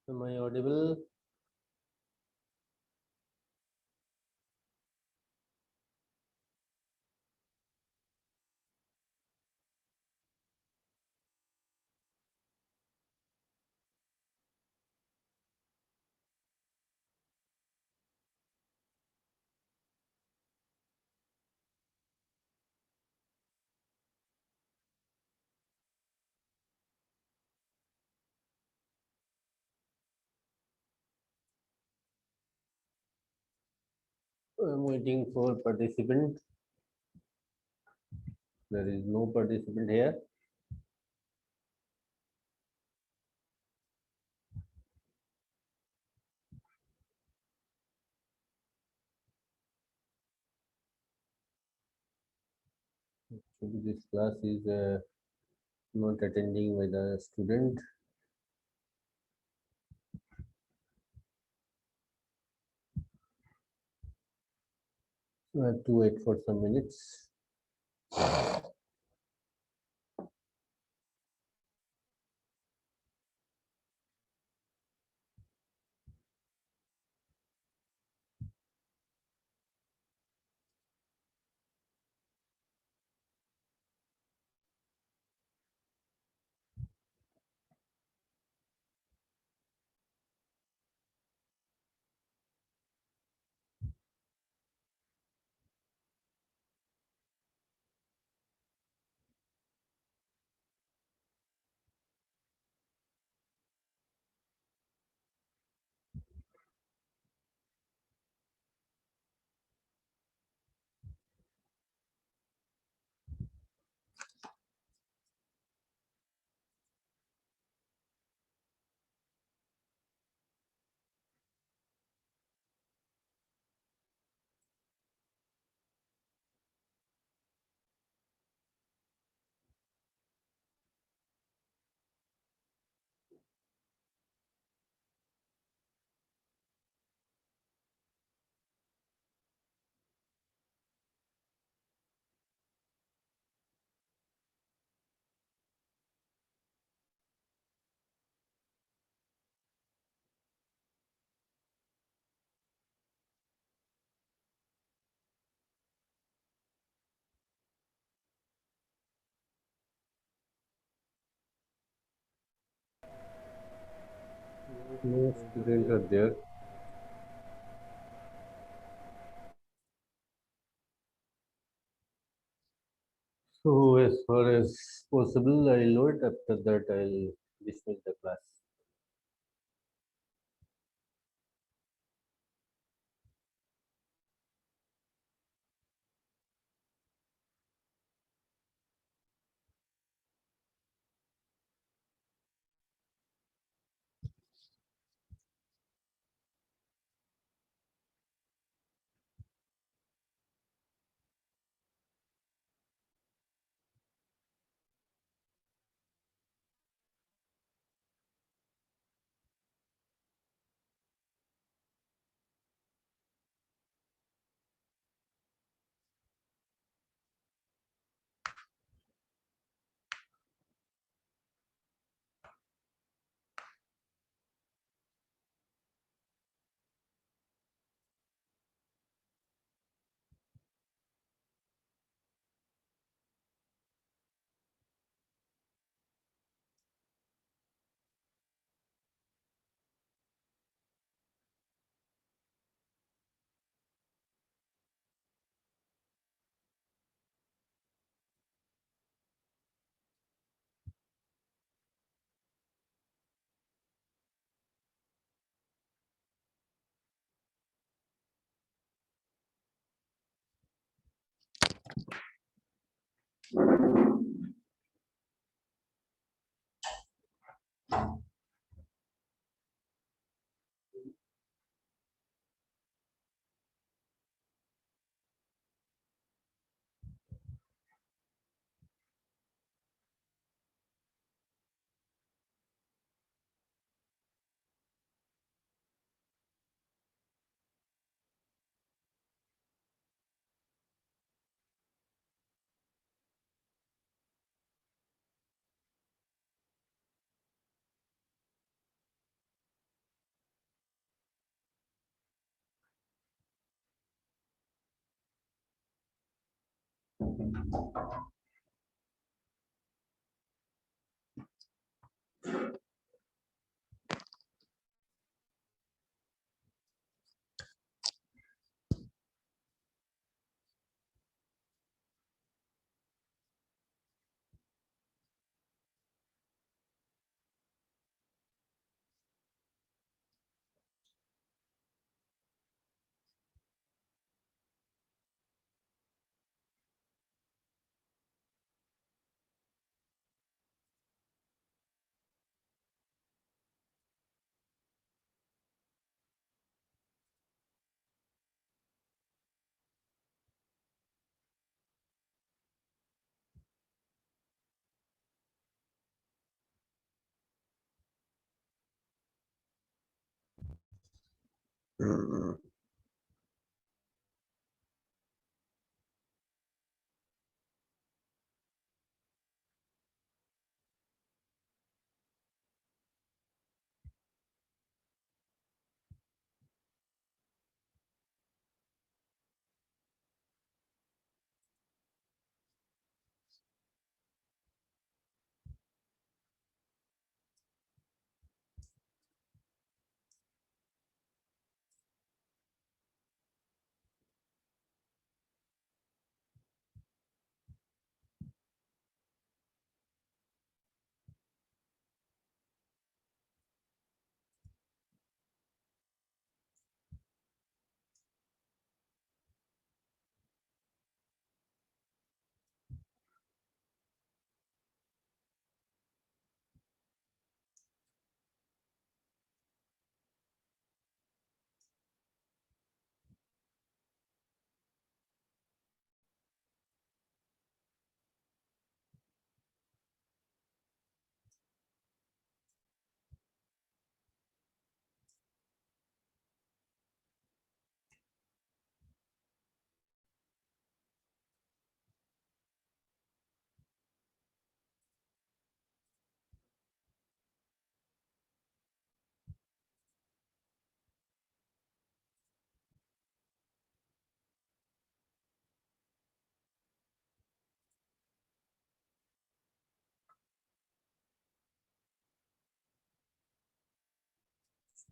Am I audible? I'm waiting for participant. There is no participant here. Actually, this class is not attending by the student. So I have to wait for some minutes. No students are there. So as far as possible, I'll load. After that, I'll dismiss the class.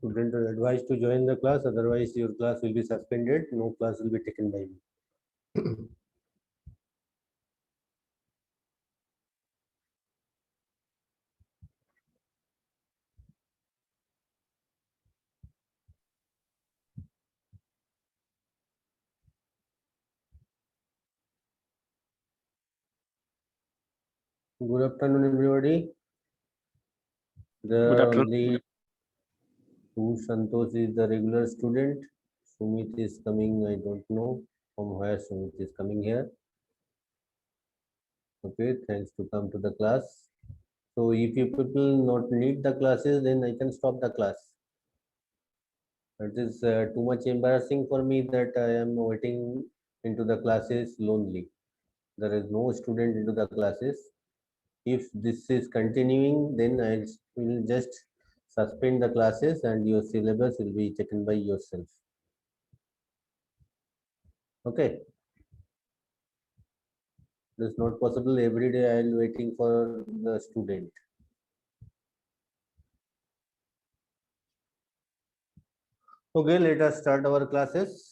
Student are advised to join the class, otherwise your class will be suspended. No class will be taken by me. Good afternoon, everybody. There Good are afternoon. only two. Santosh is the regular student. Sumit is coming. I don't know from where Sumit is coming here. Okay, thanks to come to the class. So if you people not need the classes, then I can stop the class. It is too much embarrassing for me that I am waiting into the classes lonely. There is no student into the classes. If this is continuing, then I will just suspend the classes and your syllabus will be taken by yourself. Okay. It is not possible every day I am waiting for the student. Okay, let us start our classes.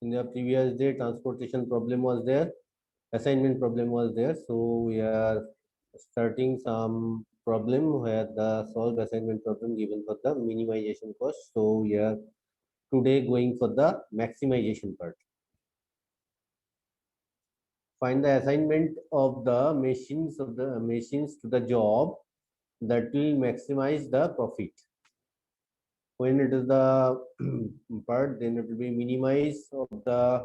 In the previous day, transportation problem was there, assignment problem was there. So we are starting some problem where the solve assignment problem given for the minimization cost. So we are today going for the maximization part. Find the assignment of the machines to the job that will maximize the profit. When it is the part, then it will be minimize of the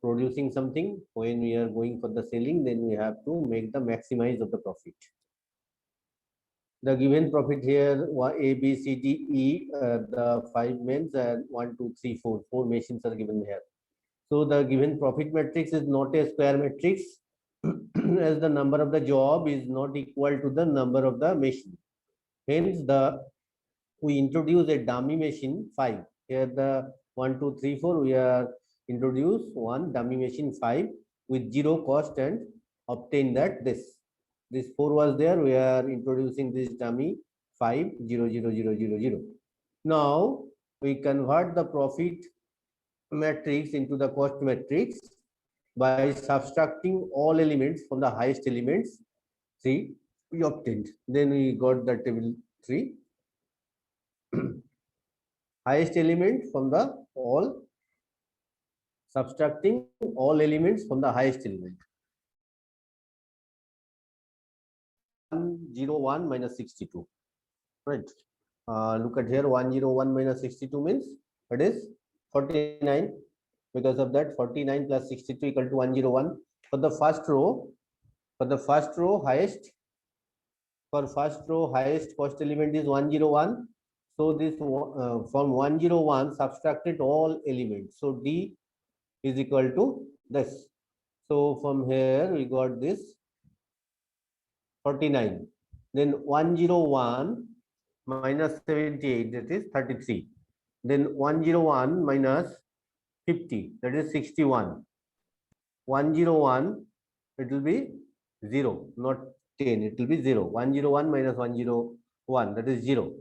producing something. When we are going for the selling, then we have to make the maximize of the profit. The given profit here A, B, C, D, E, the 5 mains and 1, 2, 3, 4. 4 machines are given here. So the given profit matrix is not a square matrix as the number of the job is not equal to the number of the machine. Hence we introduce a dummy machine 5. Here the 1, 2, 3, 4, we are introduce one dummy machine 5 with 0 cost and obtain that this 4 was there. We are introducing this dummy 5, 0, 0, 0, 0, 0. Now we convert the profit matrix into the cost matrix by subtracting all elements from the highest elements 3 we obtained. Then we got the table 3. Highest element from the all, subtracting all elements from the highest element. 101 minus 62. Right. Look at here. 101 minus 62 means it is 49. Because of that, 49 plus 62 equal to 101. For the first row, highest cost element is 101. So this from 101 subtracted all elements. So D is equal to this. So from here we got this 49. Then 101 minus 78, that is 33. Then 101 minus 50, that is 61. 101, it will be 0, not 10, it will be 0. 101 minus 101, that is 0.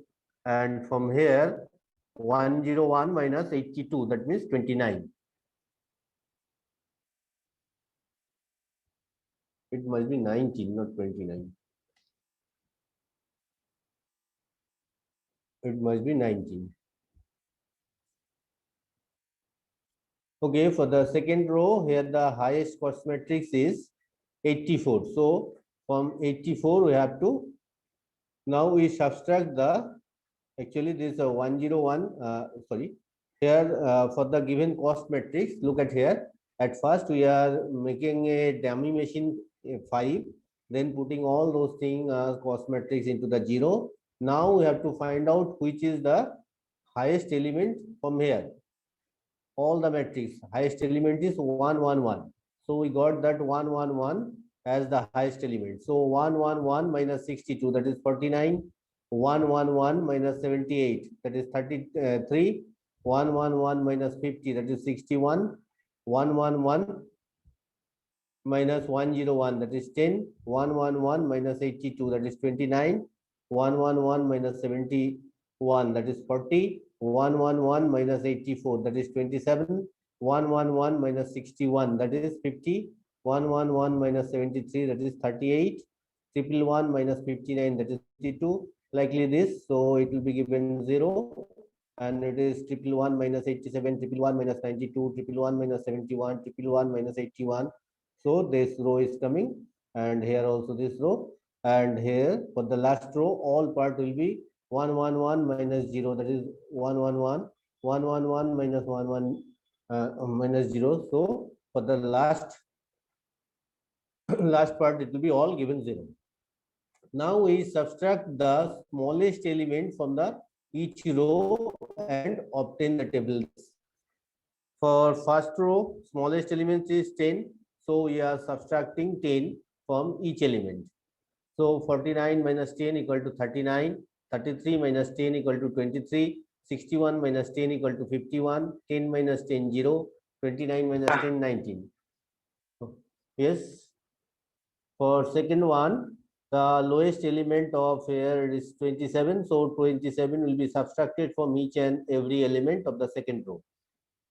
And from here, 101 minus 82, that means 29. It must be 19, not 29. It must be 19. Okay, for the second row, here the highest cost matrix is 84. So from 84, we have to, now we subtract the, actually this is a 101, sorry, here for the given cost matrix, look at here. At first, we are making a dummy machine 5, then putting all those things cost matrix into the 0. Now we have to find out which is the highest element from here. All the matrix, highest element is 111. So we got that 111 as the highest element. So 111 minus 62, that is 49. 111 minus 78, that is 33. 111 minus 50, that is 61. 111 minus 101, that is 10. 111 minus 82, that is 29. 111 minus 71, that is 40. 111 minus 84, that is 27. 111 minus 61, that is 50. 111 minus 73, that is 38. 111 minus 59, that is 52. Likely this, so it will be given 0. And it is 111 minus 87, 111 minus 92, 111 minus 71, 111 minus 81. So this row is coming, and here also this row, and here for the last row, all part will be 111 minus 0, that is 111. 111 minus 11 minus 0. So for the last last part, it will be all given 0. Now we subtract the smallest element from the each row and obtain the table. For first row, smallest element is 10. So we are subtracting 10 from each element. So 49 minus 10 equal to 39. 33 minus 10 equal to 23. 61 minus 10 equal to 51. 10 minus 10, 0. 29 minus 10, 19. Yes. For second one, the lowest element of here is 27. So 27 will be subtracted from each and every element of the second row.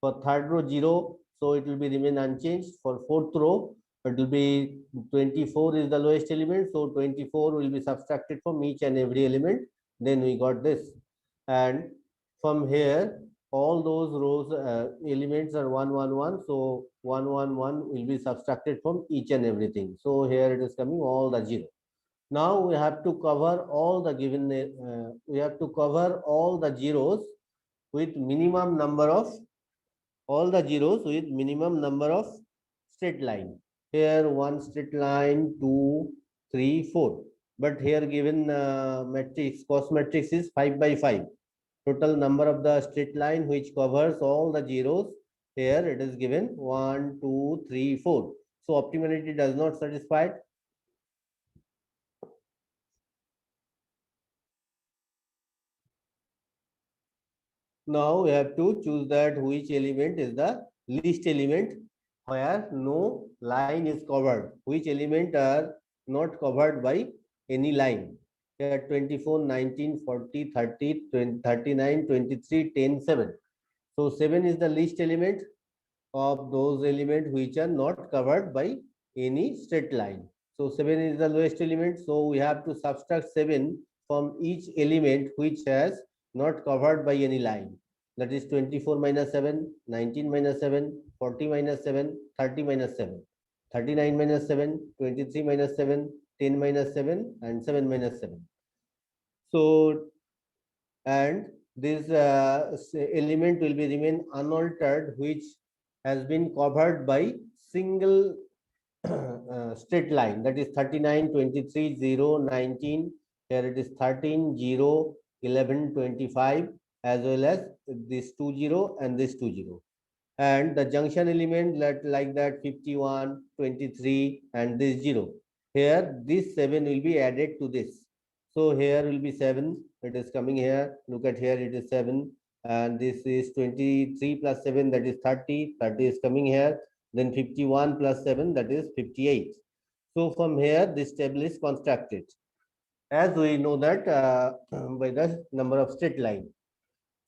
For third row, 0. So it will be remain unchanged. For fourth row, it will be 24 is the lowest element. So 24 will be subtracted from each and every element. Then we got this. And from here, all those rows elements are 111. So 111 will be subtracted from each and everything. So here it is coming all the 0. Now we have to cover all the given, we have to cover all the zeros with minimum number of minimum number of straight line. Here one straight line, 2, 3, 4. But here given matrix, cost matrix is 5 by 5. Total number of the straight line which covers all the zeros. Here it is given 1, 2, 3, 4. So optimality does not satisfy. Now we have to choose that which element is the least element where no line is covered. Which element are not covered by any line. Here 24, 19, 40, 30, 20, 39, 23, 10, 7. So 7 is the least element of those elements which are not covered by any straight line. So 7 is the lowest element. So we have to subtract 7 from each element which has not covered by any line. That is 24 minus 7, 19 minus 7, 40 minus 7, 30 minus 7, 39 minus 7, 23 minus 7, 10 minus 7, and 7 minus 7. So, and this element will be remain unaltered, which has been covered by single straight line, that is 39, 23, 0, 19. Here it is 13, 0, 11, 25, as well as this 20 and this 20. And the junction element like that 51, 23, and this 0. Here this 7 will be added to this. So here will be 7. It is coming here. Look at here, it is 7. And this is 23 plus 7, that is 30. 30 is coming here. Then 51 plus 7, that is 58. So from here, this table is constructed. As we know that by the number of straight line.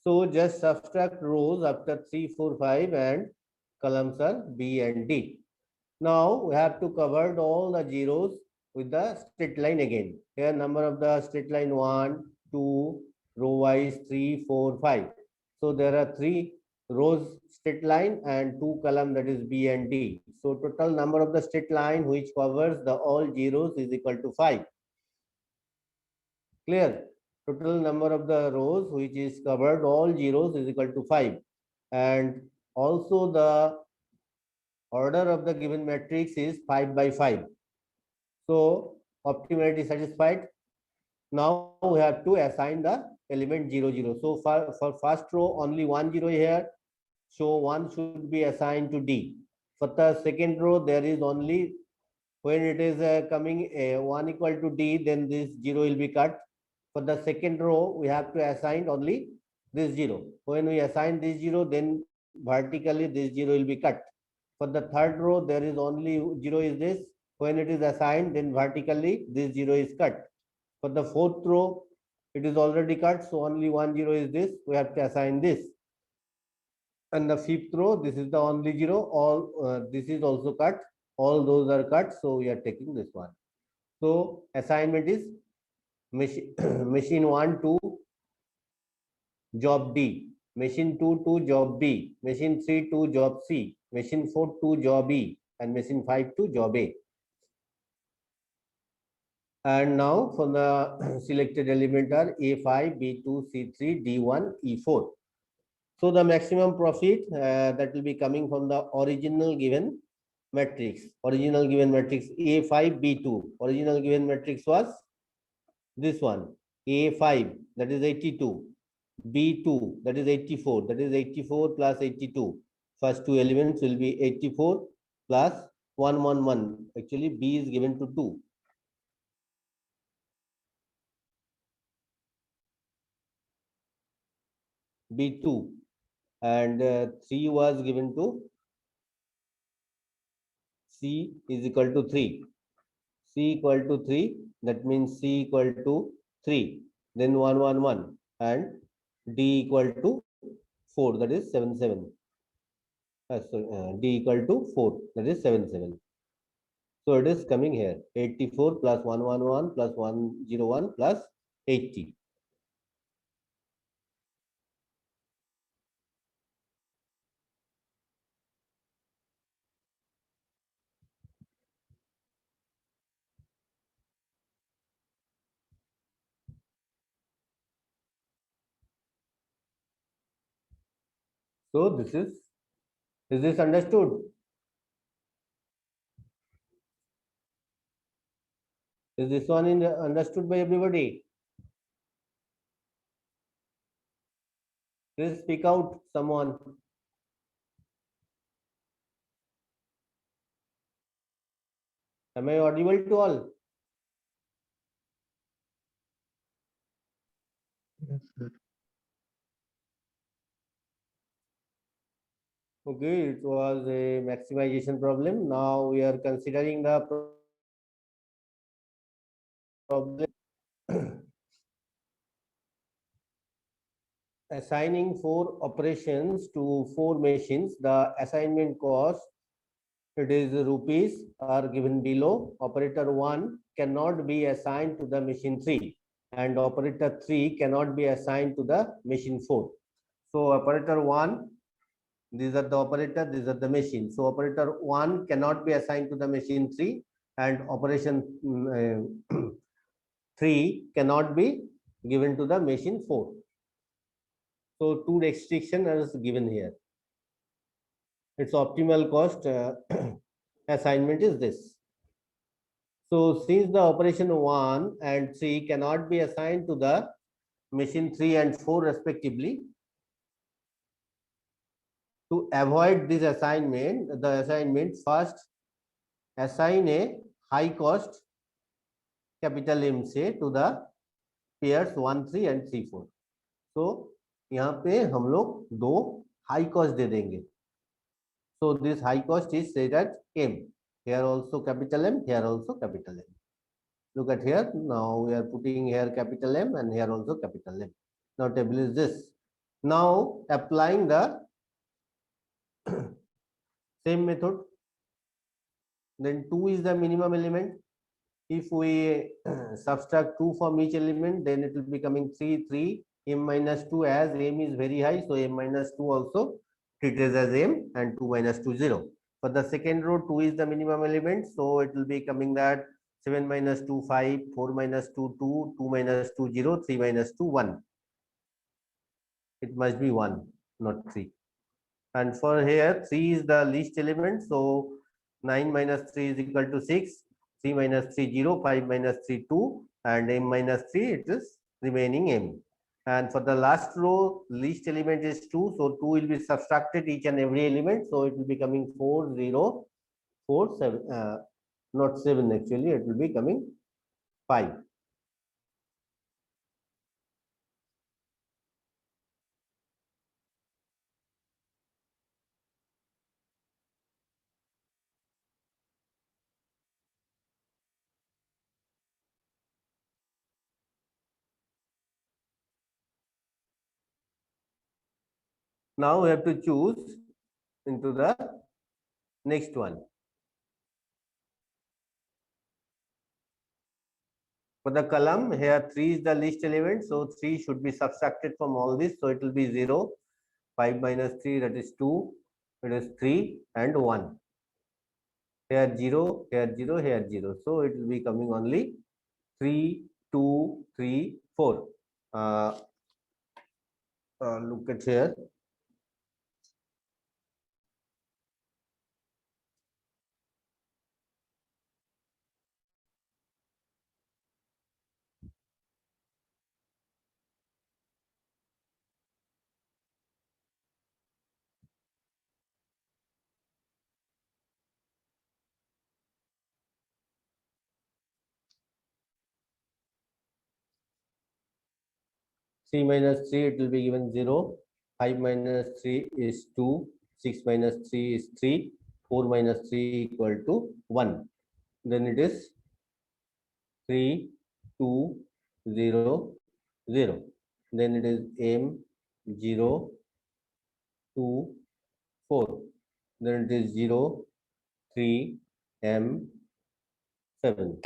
So just subtract rows after 3, 4, 5, and columns are B and D. Now we have to cover all the zeros with the straight line again. Here number of the straight line 1, 2, row wise 3, 4, 5. So there are 3 rows straight line and 2 column, that is B and D. So total number of the straight line which covers the all zeros is equal to 5. Clear? Total number of the rows which is covered all zeros is equal to 5. And also the order of the given matrix is 5 by 5. So optimality satisfied. Now we have to assign the element 0, 0. So for first row only 1 0 here. So 1 should be assigned to D. For the second row there is only, when it is coming 1 equal to D, then this 0 will be cut. For the second row we have to assign only this 0. When we assign this 0, then vertically this 0 will be cut. For the third row there is only 0 is this. When it is assigned, then vertically this 0 is cut. For the fourth row it is already cut, so only 1 0 is this. We have to assign this. And the fifth row, this is the only 0. All this is also cut. All those are cut, so we are taking this one. So assignment is machine machine 1 to job D, machine 2 to job B, machine 3 to job C, machine 4 to job E, and machine 5 to job A. And now for the selected element are A5, B2, C3, D1, E4. So the maximum profit that will be coming from the original given matrix. Original given matrix A5, B2. Original given matrix was this one. A5, that is 82. B2, that is 84. That is 84 plus 82. First two elements will be 84 plus 111. Actually, B is given to 2. B2, and 3 was given to C is equal to 3. C equal to 3, that means C equal to 3. Then 111, and D equal to 4, that is 77. D equal to 4, that is 77. So it is coming here 84 plus 111 plus 101 plus 80. So this is this understood? Is this one understood by everybody? Please speak out, someone. Am I audible to all? Yes, sir. Okay, it was a maximization problem. Now we are considering the problem assigning 4 operations to 4 machines. The assignment cost, it is rupees, are given below. Operator 1 cannot be assigned to the machine 3, and operator 3 cannot be assigned to the machine 4. So operator 1, these are the operator, these are the machine. So operator 1 cannot be assigned to the machine 3, and operation 3 cannot be given to the machine 4. So two restriction is given here. Its optimal cost assignment is this. So since the operation 1 and 3 cannot be assigned to the machine 3 and 4 respectively, to avoid this assignment, the assignment first assign a high cost capital M से to the pairs 1, 3 and 3, 4. So यहाँ पे हम लोग दो high cost दे देंगे. So this high cost is set at M. Here also capital M, here also capital M. Look at here. Now we are putting here capital M and here also capital M. Now table is this. Now applying the same method. Then 2 is the minimum element. If we subtract 2 from each element, then it will be coming 3, 3, M minus 2, as M is very high. So M minus 2 also treated as M, and 2 minus 2, 0. For the second row, 2 is the minimum element. So it will be coming that 7 minus 2, 5, 4 minus 2, 2, 2 minus 2, 0, 3 minus 2, 1. It must be 1, not 3. And for here, 3 is the least element. So 9 minus 3 is equal to 6. 3 minus 3, 0, 5 minus 3, 2, and M minus 3, it is remaining M. And for the last row, least element is 2. So 2 will be subtracted each and every element. So it will be coming 4, 0, 4, 7, not 7 actually, it will be coming 5. Now we have to choose into the next one. For the column, here 3 is the least element, so 3 should be subtracted from all this, so it will be 0. 5 minus 3, that is 2, it is 3 and 1. Here 0, here 0, here 0. So it will be coming only 3, 2, 3, 4. Look at here. Three minus 3, it will be given 0. 5 minus 3 is 2. 6 minus 3 is 3. 4 minus 3 equal to 1. Then it is 3, 2, 0, 0. Then it is M 0, 2, 4. Then it is 0, 3, M 7.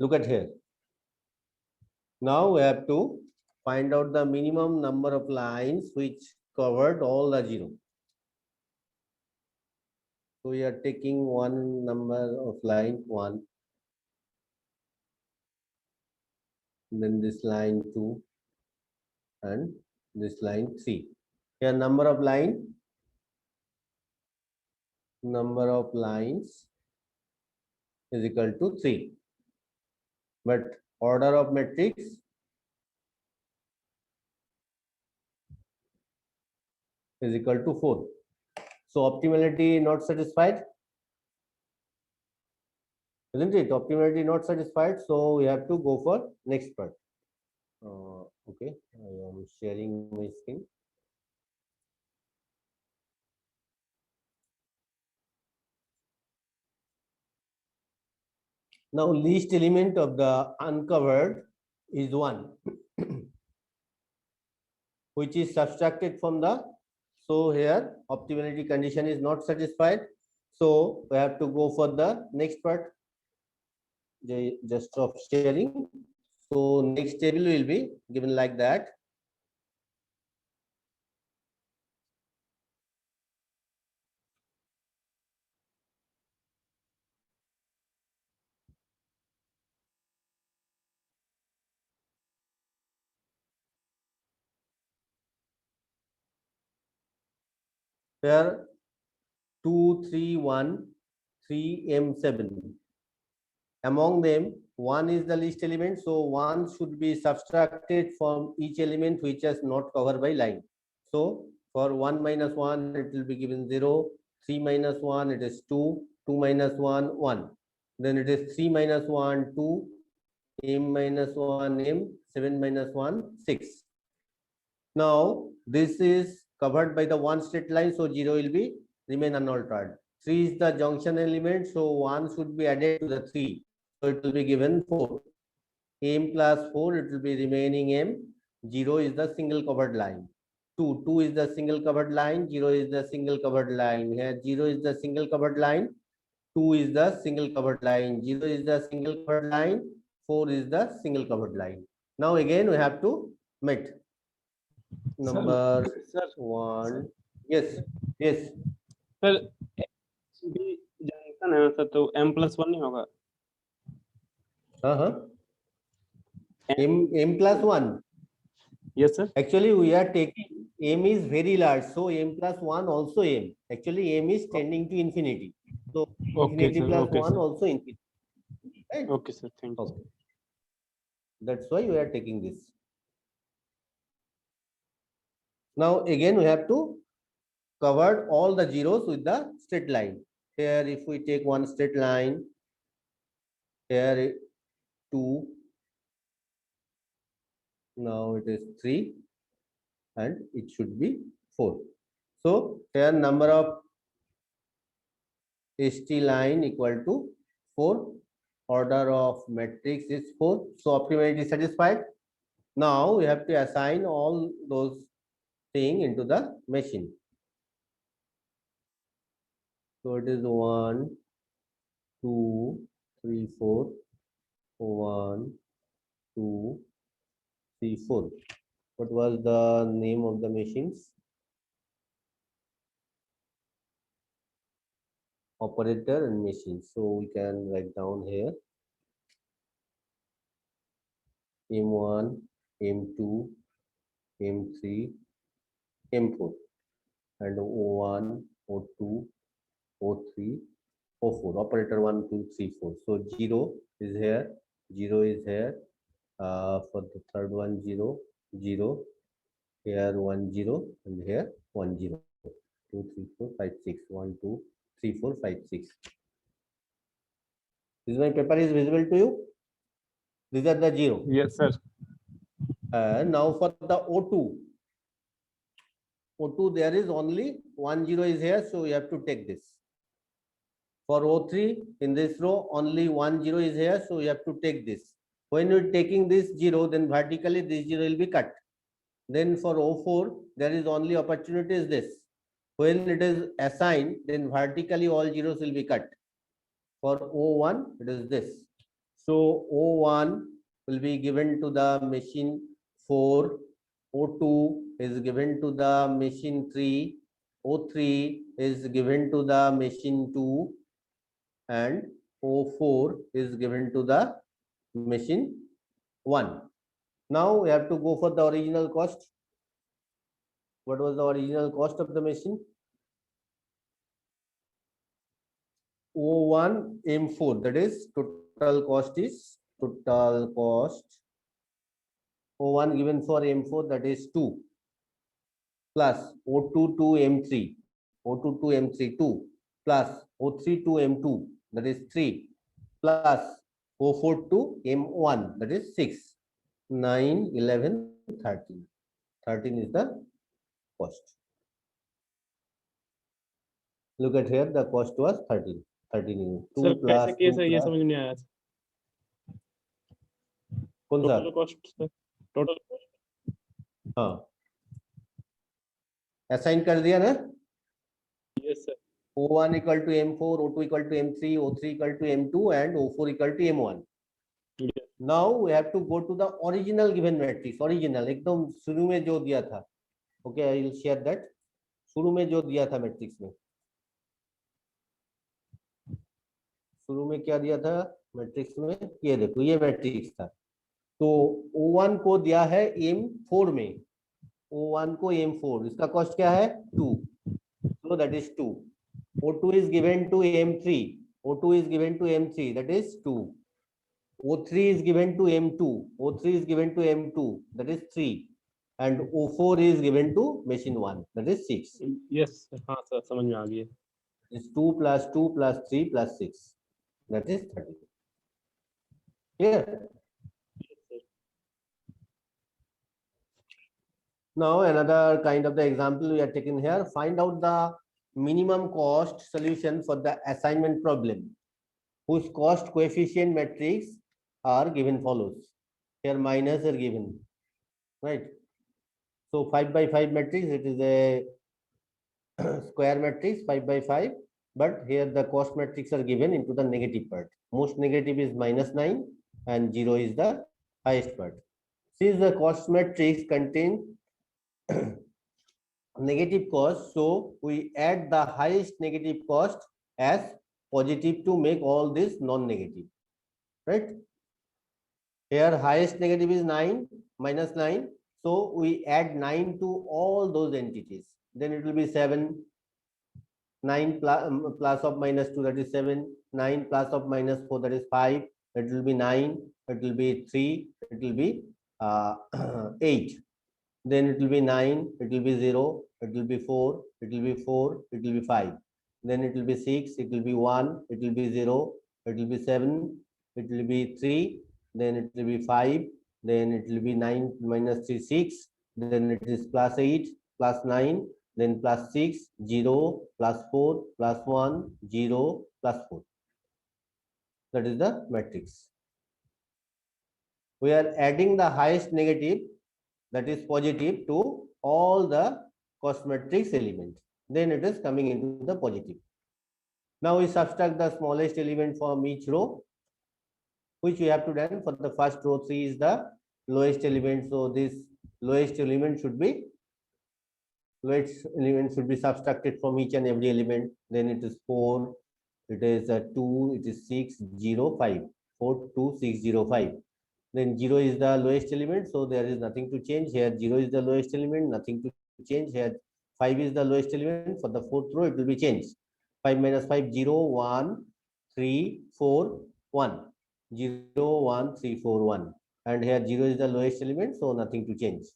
Look at here. Now we have to find out the minimum number of lines which covered all the 0. So we are taking one number of line 1, then this line 2, and this line 3. Here number of lines is equal to 3. But order of matrix is equal to 4. So optimality not satisfied, isn't it? Optimality not satisfied. So we have to go for next part. Okay, I am sharing my screen. Now, least element of the uncovered is 1, which is subtracted from the, so here optimality condition is not satisfied. So we have to go for the next part. Just stop sharing. So next table will be given like that. Here 2, 3, 1, 3, M7. Among them, 1 is the least element, so 1 should be subtracted from each element which is not covered by line. So for 1 minus 1, it will be given 0. 3 minus 1, it is 2. 2 minus 1, 1. Then it is 3 minus 1, 2. M minus 1, M. 7 minus 1, 6. Now, this is covered by the one straight line, so 0 will be remain unaltered. 3 is the junction element, so 1 should be added to the 3. So it will be given 4. M plus 4, it will be remaining M. 0 is the single covered line. 2 is the single covered line. 0 is the single covered line. Here 0 is the single covered line. 2 is the single covered line. 0 is the single covered line. 4 is the single covered line. Now again we have to meet. Number sir 1. Yes. Yes. Sir भी junction है sir, तो M+1 नहीं होगा? M plus 1. Yes sir. Actually, we are taking M is very large, so M plus 1 also M. Actually, M is tending to infinity. So infinity sir, plus okay, 1 sir. also infinity. Right? Okay sir, thank you. Okay. That's why we are taking this. Now again we have to cover all the zeros with the straight line. Here if we take one straight line, here 2, now it is 3, and it should be 4. So here number of ST line equal to 4. Order of matrix is 4. So optimality is satisfied. Now we have to assign all those things into the machine. So it is 1, 2, 3, 4. 1, 2, 3, 4. What was the name of the machines? Operator and machine. So we can write down here M1, M2, M3, M4, and O1, O2, O3, O4. Operator 1, 2, 3, 4. So 0 is here, 0 is here. For the third one, 0, 0. Here 1, 0, and here 1, 0. 2, 3, 4, 5, 6. 1, 2, 3, 4, 5, 6. This my paper is visible to you. These are the 0. Yes sir. Now for the O2. O2 there is only 1 0 is here, so you have to take this. For O3 in this row only 1 0 is here, so you have to take this. When you're taking this 0, then vertically this 0 will be cut. Then for O4 there is only opportunity is this. When it is assigned, then vertically all zeros will be cut. For O1 it is this. So O1 will be given to the machine 4. O2 is given to the machine 3. O3 is given to the machine 2, and O4 is given to the machine 1. Now we have to go for the original cost. What was the original cost of the machine? O1 M4, that is total cost O1 given for M4, that is 2, plus O2 to M3, O2 to M3 2, plus O3 to M2, that is 3, plus O4 to M1, that is 6, 9, 11, 13. 13 is the cost. Look at here, the cost was 13. 13 units. 2 sir plus कैसे case 2 है ये plus समझ नहीं आया कौन सा? Total cost sir total cost हाँ, assign कर दिया ना. Yes sir O1 equal to M4, O2 equal to M3, O3 equal to M2, and O4 equal to M1. Now we have to go to the original given matrix. Original एकदम शुरू में जो दिया था. Okay, I will share that. शुरू में जो दिया था मैट्रिक्स में. शुरू में क्या दिया था मैट्रिक्स में? ये देखो, ये मैट्रिक्स था. तो O1 को दिया है M4 में. O1 को M4, इसका कॉस्ट क्या है? 2. So that is 2. O2 is given to M3. O2 is given to M3, that is 2. O3 is given to M2. O3 is given to M2, that is 3. And O4 is given to machine 1, that is 6. Yes हाँ sir समझ में आ गई. It's 2 plus 2 plus 3 plus 6, that is 30. Here. Now another kind of the example we are taking here. Find out the minimum cost solution for the assignment problem, whose cost coefficient matrix are given follows. Here minus are given, right? So 5 by 5 matrix, it is a square matrix 5 by 5, but here the cost matrix are given into the negative part. Most negative is -9 and 0 is the highest part. Since the cost matrix contains negative cost, so we add the highest negative cost as positive to make all this non-negative, right? Here highest negative is 9, -9, so we add 9 to all those entities. Then it will be 7. 9 plus of -2, that is 7. 9 plus of -4, that is 5. It will be 9. It will be 3. It will be 8. Then it will be 9. It will be 0. It will be 4. It will be 4. It will be 5. Then it will be 6. It will be 1. It will be 0. It will be 7. It will be 3. Then it will be 5. Then it will be 9 minus 3, 6. Then it is plus 8, plus 9. Then plus 6, 0, plus 4, plus 1, 0, plus 4. That is the matrix. We are adding the highest negative, that is positive, to all the cost matrix element. Then it is coming into the positive. Now we subtract the smallest element from each row, which we have to do. For the first row, 3 is the lowest element. So this lowest element should be subtracted from each and every element. Then it is 4, it is 2, it is 6, 0, 5. 4, 2, 6, 0, 5. Then 0 is the lowest element, so there is nothing to change. Here 0 is the lowest element, nothing to change. Here 5 is the lowest element. For the fourth row, it will be changed. 5 minus 5, 0, 1, 3, 4, 1. 0, 1, 3, 4, 1. And here 0 is the lowest element, so nothing to change.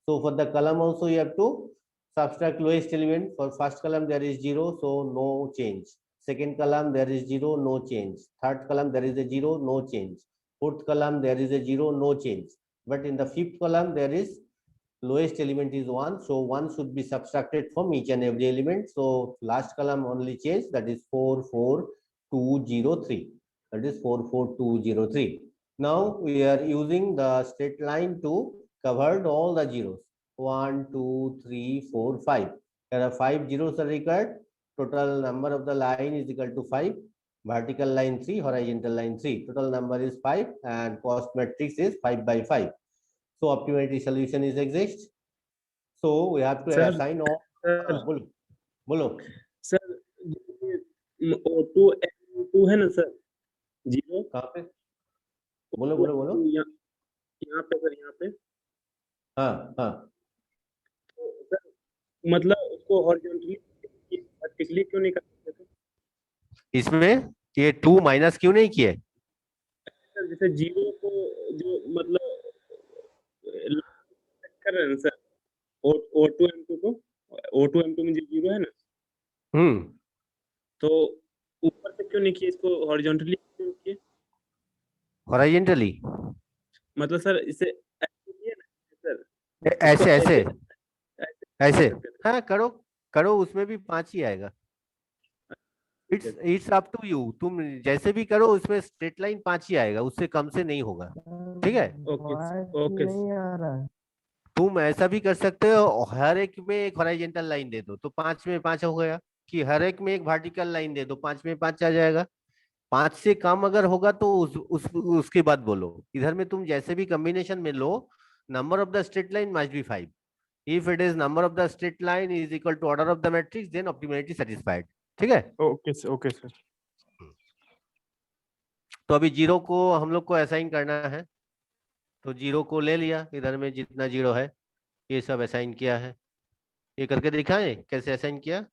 So for the column also, you have to subtract lowest element. For first column, there is 0, so no change. Second column, there is 0, no change. Third column, there is a 0, no change. Fourth column, there is a 0, no change. But in the fifth column, there is lowest element is 1, so 1 should be subtracted from each and every element. So last column only change, that is 4, 4, 2, 0, 3. That is 4, 4, 2, 0, 3. Now we are using the straight line to cover all the zeros. 1, 2, 3, 4, 5. There are 5 zeros are required. Total number of the line is equal to 5. Vertical line 3, horizontal line 3. Total number is 5 and cost matrix is 5 by 5. So optimality solution is exist. So we have to Sir, assign all. Sir बोलो. Sir O2 M2 है ना sir 0 कहाँ पे? बोलो. यहाँ पे sir यहाँ पे. हाँ. तो सर मतलब उसको हॉरिजॉन्टली वर्टिकली क्यों नहीं करते थे? इसमें ये 2 माइनस क्यों नहीं किए? सर जैसे 0 को जो मतलब कर रहे हैं सर O2 M2 को O2 M2 में जो 0 है ना तो ऊपर से क्यों नहीं किए इसको हॉरिजॉन्टली क्यों किए? हॉरिजॉन्टली मतलब सर इसे ऐसे किए ना सर ऐसे ऐसे ऐसे करते थे। हाँ, करो करो, उसमें भी 5 ही आएगा। इट्स अप टू यू, तुम जैसे भी करो उसमें स्ट्रेट लाइन 5 ही आएगा, उससे कम से नहीं होगा। ठीक है, ओके ओके नहीं आ रहा है। तुम ऐसा भी कर सकते हो, हर एक में एक हॉरिजॉन्टल लाइन दे दो तो 5 में 5 हो गया, कि हर एक में एक वर्टिकल लाइन दे दो 5 में 5 आ जाएगा। 5 से कम अगर होगा तो उसके बाद बोलो। इधर में तुम जैसे भी कॉम्बिनेशन में लो, number of the straight line must be 5। If it is number of the straight line is equal to order of the matrix, then optimality satisfied. ठीक है, ओके सर। तो अभी जीरो को हम लोग को असाइन करना है, तो जीरो को ले लिया, इधर में जितना जीरो है ये सब असाइन किया है। ये करके दिखाएं कैसे असाइन किया।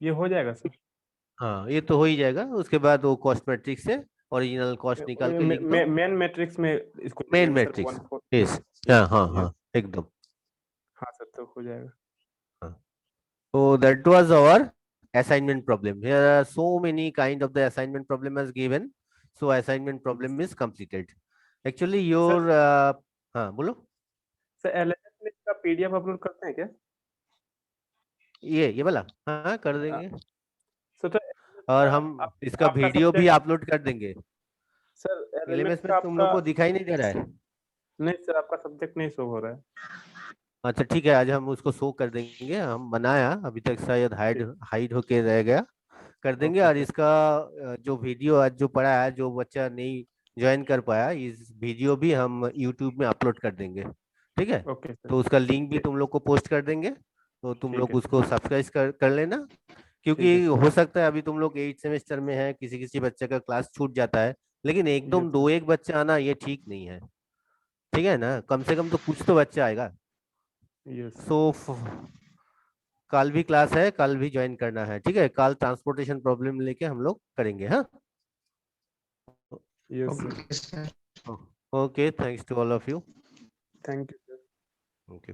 ये हो जाएगा सर? हाँ, ये तो हो ही जाएगा। उसके बाद वो कॉस्ट मैट्रिक्स से ओरिजिनल कॉस्ट निकाल के लिख दो। मेन मैट्रिक्स में इसको मेन लिखेंगे सर, मैट्रिक्स 1 4। यस, हाँ हाँ हाँ, एकदम। हाँ सर, तो हो जाएगा। So that was our assignment problem. Here are so many kind of the assignment problem as given. So assignment problem is completed. Actually your हाँ बोलो। सर एलएचएस में इसका पीडीएफ अपलोड करते हैं क्या? ये वाला हाँ कर देंगे, सर तो और हम इसका आपका वीडियो भी सब्जेक्ट अपलोड कर देंगे। सर एलएमएस का में तुम लोग आपका को दिखाई नहीं दे रहा है? नहीं सर, आपका सब्जेक्ट नहीं शो हो रहा है। अच्छा ठीक है, आज हम उसको शो कर देंगे। हम बनाया अभी तक, शायद हाइड होके रह गया, कर देंगे। ओके और सर। इसका जो वीडियो आज जो पढ़ा है, जो बच्चा नहीं ज्वाइन कर पाया, इस वीडियो भी हम यूट्यूब में अपलोड कर देंगे। ठीक है, ओके सर। तो उसका लिंक भी तुम लोग को पोस्ट कर देंगे, तो तुम ठीक लोग है उसको सब्सक्राइब कर लेना। ठीक क्योंकि है सर। हो सकता है अभी तुम लोग 8 सेमेस्टर में है, किसी किसी बच्चे का क्लास छूट जाता है, लेकिन एकदम यस दो एक बच्चे आना ये ठीक नहीं है। ठीक है ना, कम से कम तो कुछ तो बच्चा आएगा। यस सो कल भी क्लास है, कल भी ज्वाइन करना है। ठीक है, कल ट्रांसपोर्टेशन प्रॉब्लम लेके हम लोग करेंगे। हाँ, yes okay sir. Okay, thanks to all of you. Thank you sir. Okay.